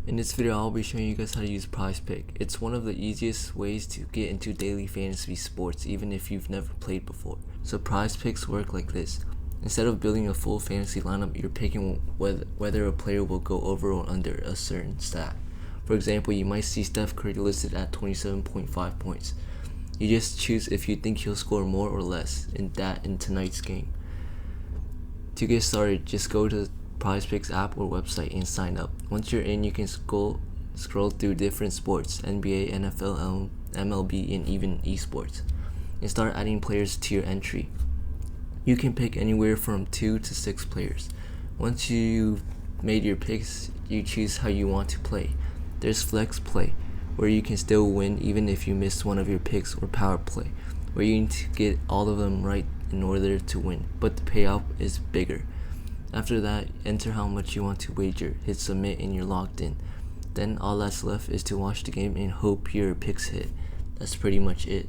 In this video, I'll be showing you guys how to use Prizepicks. It's one of the easiest ways to get into daily fantasy sports, even if you've never played before. So Prizepicks work like this. Instead of building a full fantasy lineup, you're picking whether a player will go over or under a certain stat. For example, you might see Steph Curry listed at 27.5 points. You just choose if you think he'll score more or less in tonight's game. To get started, just go to Prizepicks app or website and sign up. Once you're in, you can scroll through different sports: NBA, NFL, MLB, and even esports, and start adding players to your entry. You can pick anywhere from 2 to 6 players. Once you've made your picks, you choose how you want to play. There's flex play, where you can still win even if you miss one of your picks, or power play, where you need to get all of them right in order to win, but the payout is bigger. After that, enter how much you want to wager, hit submit, and you're locked in. Then all that's left is to watch the game and hope your picks hit. That's pretty much it.